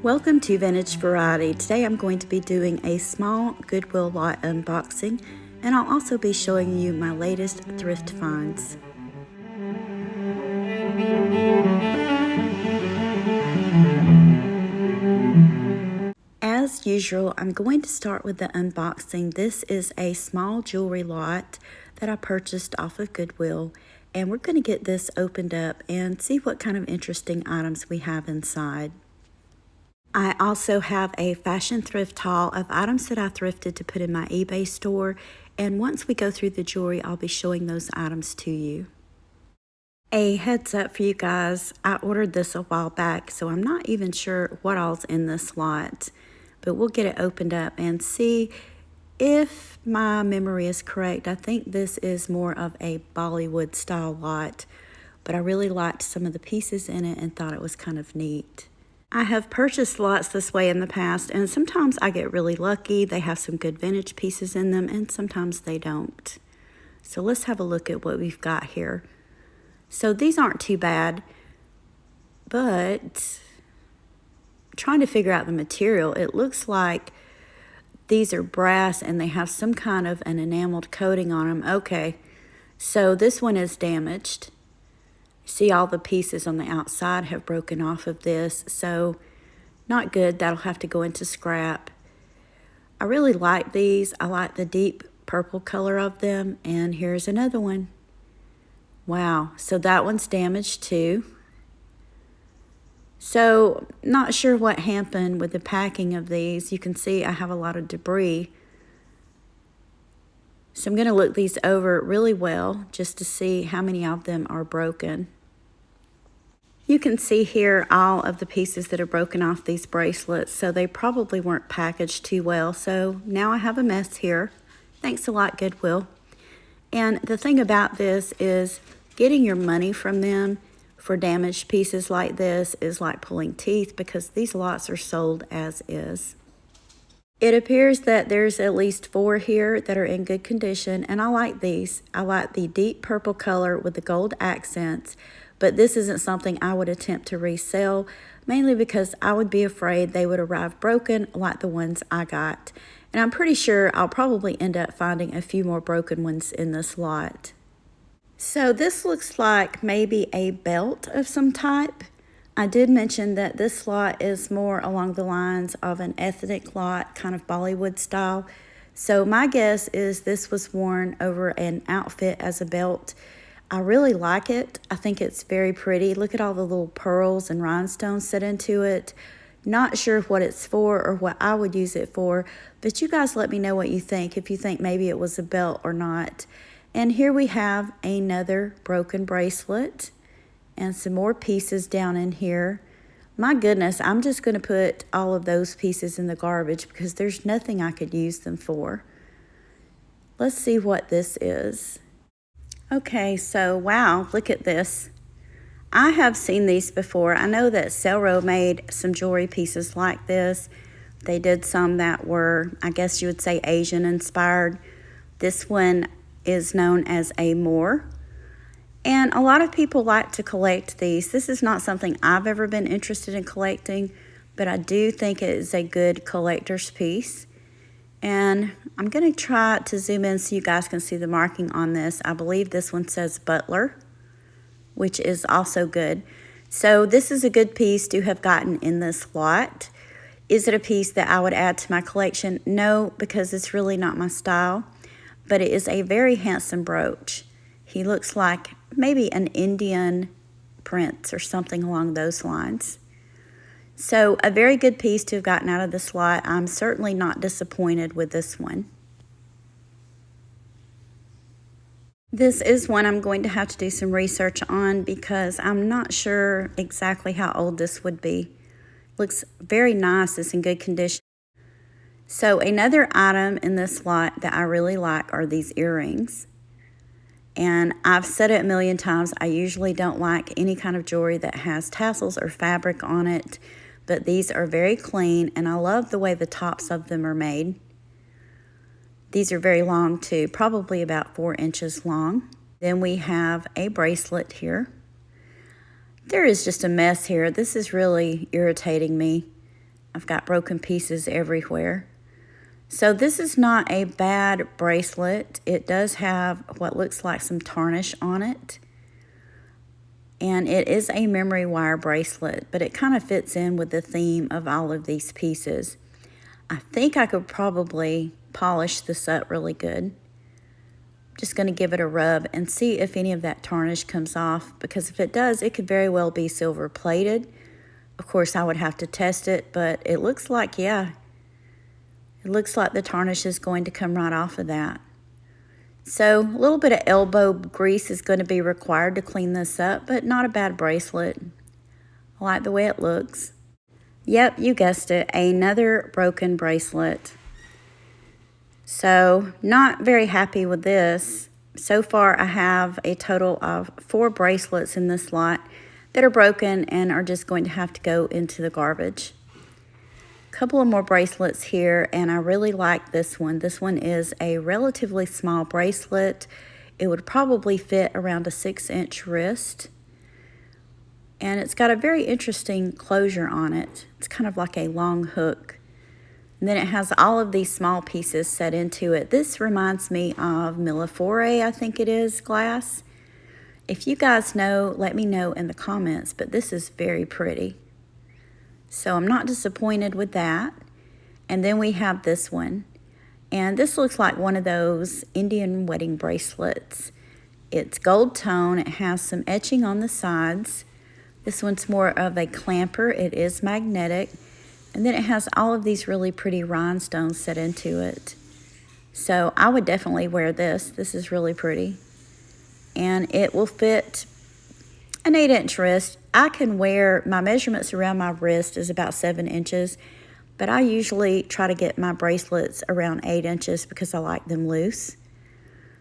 Welcome to Vintage Variety. Today I'm going to be doing a small Goodwill lot unboxing, and I'll also be showing you my latest thrift finds. As usual, I'm going to start with the unboxing. This is a small jewelry lot that I purchased off of Goodwill, and we're going to get this opened up and see what kind of interesting items we have inside. I also have a fashion thrift haul of items that I thrifted to put in my eBay store, and once we go through the jewelry, I'll be showing those items to you. A heads up for you guys, I ordered this a while back, so I'm not even sure what all's in this lot, but we'll get it opened up and see if my memory is correct. I think this is more of a Bollywood style lot, but I really liked some of the pieces in it and thought it was kind of neat. I have purchased lots this way in the past, and sometimes I get really lucky. They have some good vintage pieces in them, and sometimes they don't. So let's have a look at what we've got here. So these aren't too bad, but trying to figure out the material, it looks like these are brass and they have some kind of an enameled coating on them. Okay, so this one is damaged. See, all the pieces on the outside have broken off of this, so not good. That'll have to go into scrap. I really like these. I like the deep purple color of them, and here's another one. Wow, so that one's damaged too. So not sure what happened with the packing of these. You can see I have a lot of debris. So I'm going to look these over really well just to see how many of them are broken. You can see here all of the pieces that are broken off these bracelets, so they probably weren't packaged too well. So now I have a mess here. Thanks a lot, Goodwill. And the thing about this is getting your money from them for damaged pieces like this is like pulling teeth, because these lots are sold as is. It appears that there's at least 4 here that are in good condition, and I like these. I like the deep purple color with the gold accents, but this isn't something I would attempt to resell, mainly because I would be afraid they would arrive broken like the ones I got. And I'm pretty sure I'll probably end up finding a few more broken ones in this lot. So this looks like maybe a belt of some type. I did mention that this lot is more along the lines of an ethnic lot, kind of Bollywood style. So my guess is this was worn over an outfit as a belt. I really like it. I think it's very pretty. Look at all the little pearls and rhinestones set into it. Not sure what it's for or what I would use it for, but you guys let me know what you think, if you think maybe it was a belt or not. And here we have another broken bracelet and some more pieces down in here. My goodness, I'm just going to put all of those pieces in the garbage because there's nothing I could use them for. Let's see what this is. Okay, so wow, look at this. I have seen these before. I know that Selro made some jewelry pieces like this. They did some that were, I guess you would say, Asian inspired. This one is known as a Moor. And a lot of people like to collect these. This is not something I've ever been interested in collecting, but I do think it is a good collector's piece. And I'm going to try to zoom in so you guys can see the marking on this. I believe this one says Butler, which is also good. So this is a good piece to have gotten in this lot. Is it a piece that I would add to my collection? No, because it's really not my style. But it is a very handsome brooch. He looks like maybe an Indian prince or something along those lines. So a very good piece to have gotten out of this lot. I'm certainly not disappointed with this one. This is one I'm going to have to do some research on because I'm not sure exactly how old this would be. Looks very nice. It's in good condition. So another item in this lot that I really like are these earrings. And I've said it a million times, I usually don't like any kind of jewelry that has tassels or fabric on it, but these are very clean, and I love the way the tops of them are made. These are very long too, probably about 4 inches long. Then we have a bracelet here. There is just a mess here. This is really irritating me. I've got broken pieces everywhere. So this is not a bad bracelet. It does have what looks like some tarnish on it. And it is a memory wire bracelet, but it kind of fits in with the theme of all of these pieces. I think I could probably polish this up really good. Just going to give it a rub and see if any of that tarnish comes off, because if it does, it could very well be silver plated. Of course, I would have to test it, but it looks like, yeah, it looks like the tarnish is going to come right off of that. So a little bit of elbow grease is going to be required to clean this up, but not a bad bracelet. I like the way it looks. Yep, you guessed it, another broken bracelet. So not very happy with this. So far I have a total of 4 bracelets in this lot that are broken and are just going to have to go into the garbage. A couple of more bracelets here, and I really like this one. This one is a relatively small bracelet. It would probably fit around a 6-inch wrist. And it's got a very interesting closure on it. It's kind of like a long hook. And then it has all of these small pieces set into it. This reminds me of Millefiore, I think it is, glass. If you guys know, let me know in the comments, but this is very pretty. So I'm not disappointed with that. And then we have this one. And this looks like one of those Indian wedding bracelets. It's gold tone. It has some etching on the sides. This one's more of a clamper. It is magnetic. And then it has all of these really pretty rhinestones set into it. So I would definitely wear this. This is really pretty. And it will fit an 8-inch wrist. I can wear, my measurements around my wrist is about 7 inches, but I usually try to get my bracelets around 8 inches because I like them loose.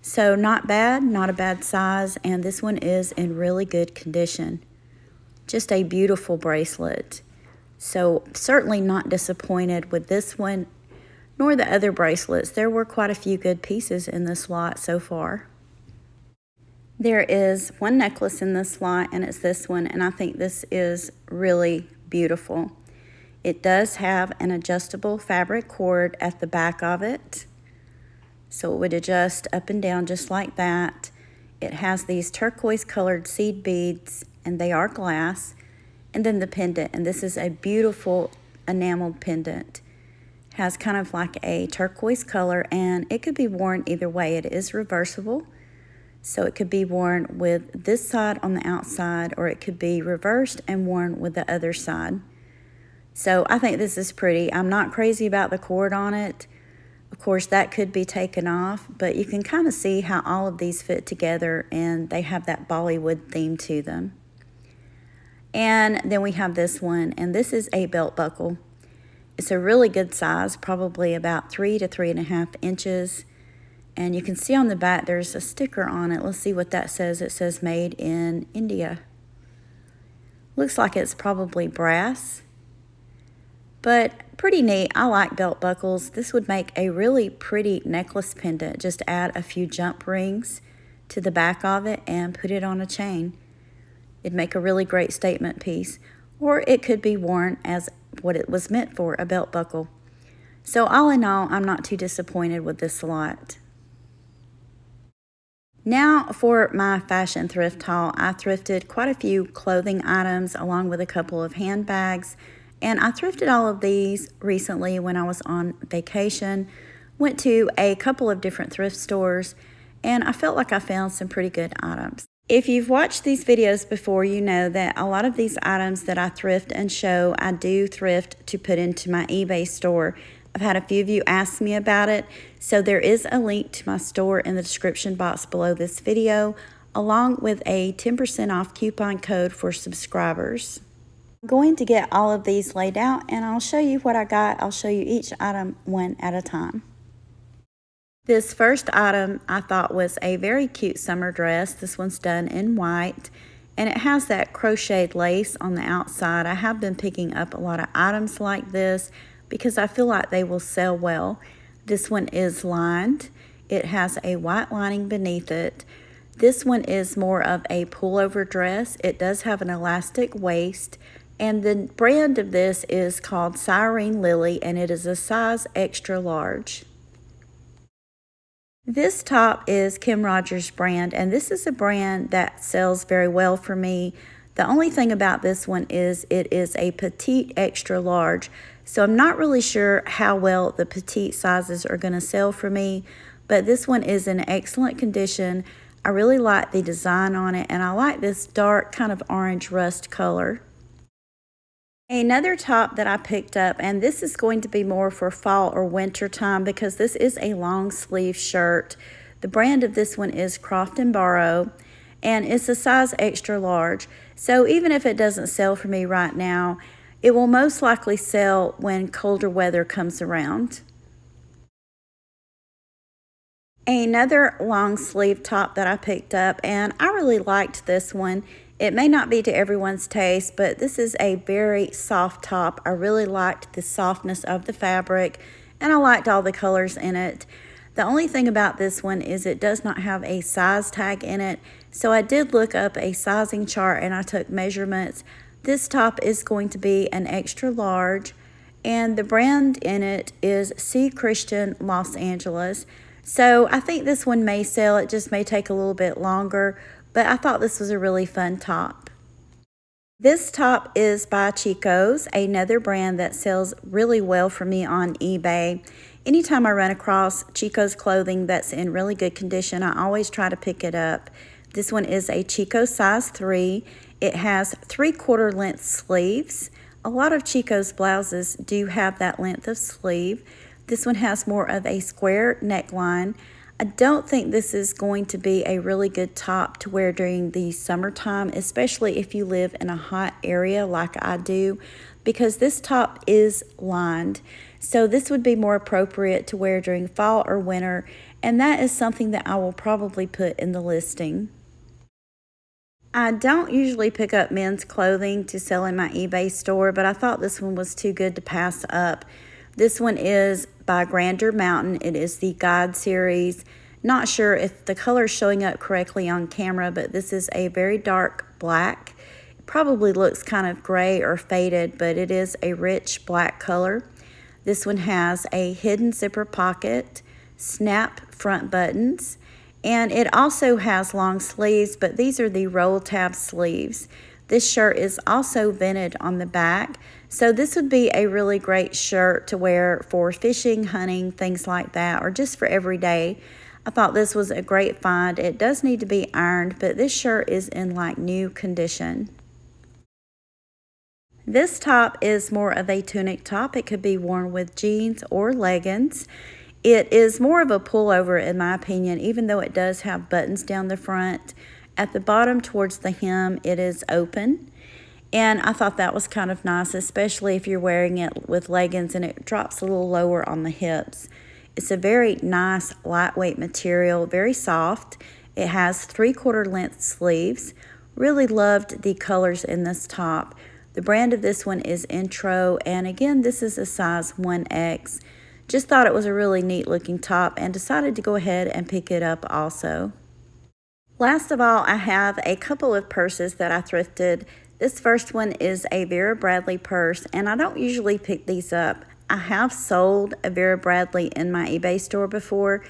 So not bad, not a bad size, and this one is in really good condition. Just a beautiful bracelet. So certainly not disappointed with this one, nor the other bracelets. There were quite a few good pieces in this lot so far. There is one necklace in this lot, and it's this one, and I think this is really beautiful. It does have an adjustable fabric cord at the back of it, so it would adjust up and down just like that. It has these turquoise colored seed beads, and they are glass, and then the pendant, and this is a beautiful enameled pendant. It has kind of like a turquoise color, and it could be worn either way. It is reversible. So it could be worn with this side on the outside, or it could be reversed and worn with the other side. So I think this is pretty. I'm not crazy about the cord on it. Of course, that could be taken off, but you can kind of see how all of these fit together, and they have that Bollywood theme to them. And then we have this one, and this is a belt buckle. It's a really good size, probably about 3 to 3.5 inches. And you can see on the back there's a sticker on it. Let's see what that says. It says made in India. Looks like it's probably brass, but pretty neat. I like belt buckles. This would make a really pretty necklace pendant. Just add a few jump rings to the back of it and put it on a chain. It'd make a really great statement piece, or it could be worn as what it was meant for, a belt buckle. So all in all, I'm not too disappointed with this lot. Now for my fashion thrift haul. I thrifted quite a few clothing items along with a couple of handbags, and I thrifted all of these recently when I was on vacation. Went to a couple of different thrift stores, and I felt like I found some pretty good items. If you've watched these videos before, you know that a lot of these items that I thrift and show, I do thrift to put into my eBay store. I've had a few of you ask me about it, so there is a link to my store in the description box below this video, along with a 10% off coupon code for subscribers. I'm going to get all of these laid out, and I'll show you what I got. I'll show you each item one at a time. This first item I thought was a very cute summer dress. This one's done in white, and it has that crocheted lace on the outside. I have been picking up a lot of items like this because I feel like they will sell well. This one is lined. It has a white lining beneath it. This one is more of a pullover dress. It does have an elastic waist, And the brand of this is called Siren Lily, and it is a size extra large. This top is Kim Rogers' brand, and this is a brand that sells very well for me. The only thing about this one is it is a petite extra large, so I'm not really sure how well the petite sizes are going to sell for me, but this one is in excellent condition. I really like the design on it, and I like this dark kind of orange rust color. Another top that I picked up, and this is going to be more for fall or winter time because this is a long sleeve shirt. The brand of this one is Croft & Barrow, and it's a size extra large. So even if it doesn't sell for me right now, it will most likely sell when colder weather comes around. Another long sleeve top that I picked up, and I really liked this one. It may not be to everyone's taste, but this is a very soft top. I really liked the softness of the fabric, and I liked all the colors in it. The only thing about this one is it does not have a size tag in it, so I did look up a sizing chart and I took measurements. This top is going to be an extra large, and the brand in it is C. Christian Los Angeles. So I think this one may sell. It just may take a little bit longer, but I thought this was a really fun top. This top is by Chico's, another brand that sells really well for me on eBay. Anytime I run across Chico's clothing that's in really good condition, I always try to pick it up. This one is a Chico size 3. It has 3/4 length sleeves. A lot of Chico's blouses do have that length of sleeve. This one has more of a square neckline. I don't think this is going to be a really good top to wear during the summertime, especially if you live in a hot area like I do, because this top is lined. So this would be more appropriate to wear during fall or winter, and that is something that I will probably put in the listing. I don't usually pick up men's clothing to sell in my eBay store, but I thought this one was too good to pass up. This one is by Grandeur Mountain. It is the Guide series. Not sure if the color is showing up correctly on camera, but this is a very dark black. It probably looks kind of gray or faded, but it is a rich black color. This one has a hidden zipper pocket, snap front buttons, and it also has long sleeves, but these are the roll tab sleeves. This shirt is also vented on the back, so this would be a really great shirt to wear for fishing, hunting, things like that, or just for every day. I thought this was a great find. It does need to be ironed, but this shirt is in like new condition. This top is more of a tunic top. It could be worn with jeans or leggings. It is more of a pullover in my opinion, even though it does have buttons down the front. At the bottom towards the hem, it is open. And I thought that was kind of nice, especially if you're wearing it with leggings and it drops a little lower on the hips. It's a very nice, lightweight material, very soft. It has 3/4 length sleeves. Really loved the colors in this top. The brand of this one is Intro, and again, this is a size 1X. Just thought it was a really neat looking top and decided to go ahead and pick it up also. Last of all, I have a couple of purses that I thrifted. This first one is a Vera Bradley purse, and I don't usually pick these up. I have sold a Vera Bradley in my eBay store before.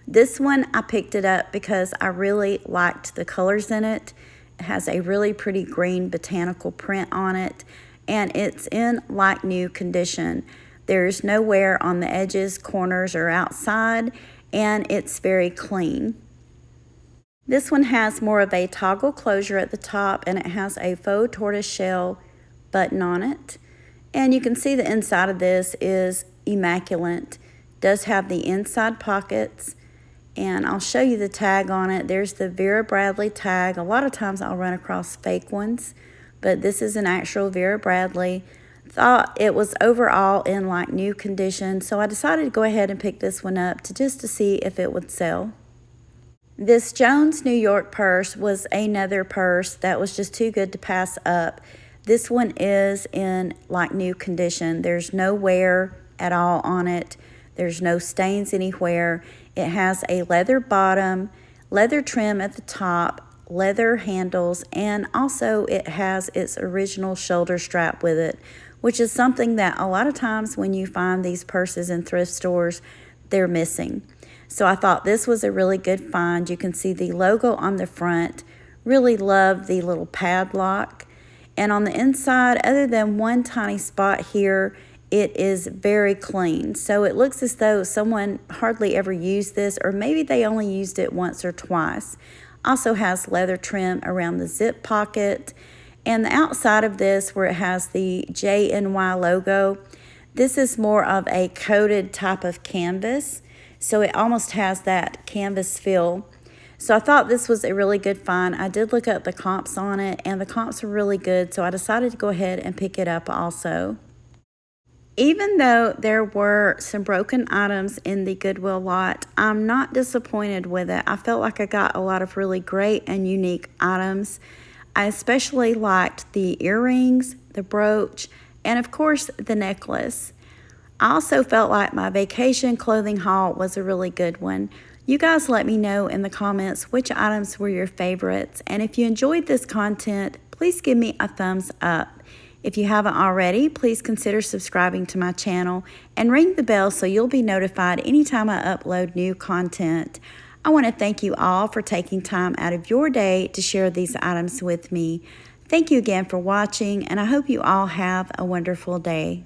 This one, I picked it up because I really liked the colors in it. It has a really pretty green botanical print on it, and it's in like new condition. There's no wear on the edges, corners, or outside, and it's very clean. This one has more of a toggle closure at the top, and it has a faux tortoiseshell button on it. And you can see the inside of this is immaculate. It does have the inside pockets, and I'll show you the tag on it. There's the Vera Bradley tag. A lot of times I'll run across fake ones, but this is an actual Vera Bradley. Thought it was overall in like new condition, so I decided to go ahead and pick this one up just to see if it would sell. This Jones New York purse was another purse that was just too good to pass up. This one is in like new condition. There's no wear at all on it. There's no stains anywhere. It has a leather bottom, leather trim at the top, leather handles, and also it has its original shoulder strap with it, which is something that a lot of times when you find these purses in thrift stores, they're missing. So I thought this was a really good find. You can see the logo on the front. Really love the little padlock. And on the inside, other than one tiny spot here, it is very clean. So it looks as though someone hardly ever used this, or maybe they only used it once or twice. Also has leather trim around the zip pocket. And the outside of this, where it has the JNY logo, this is more of a coated type of canvas. So it almost has that canvas feel. So I thought this was a really good find. I did look up the comps on it, and the comps were really good, so I decided to go ahead and pick it up also. Even though there were some broken items in the Goodwill lot, I'm not disappointed with it. I felt like I got a lot of really great and unique items. I especially liked the earrings, the brooch, and of course the necklace. I also felt like my vacation clothing haul was a really good one. You guys let me know in the comments which items were your favorites, and if you enjoyed this content, please give me a thumbs up. If you haven't already, please consider subscribing to my channel and ring the bell so you'll be notified anytime I upload new content. I want to thank you all for taking time out of your day to share these items with me. Thank you again for watching, and I hope you all have a wonderful day.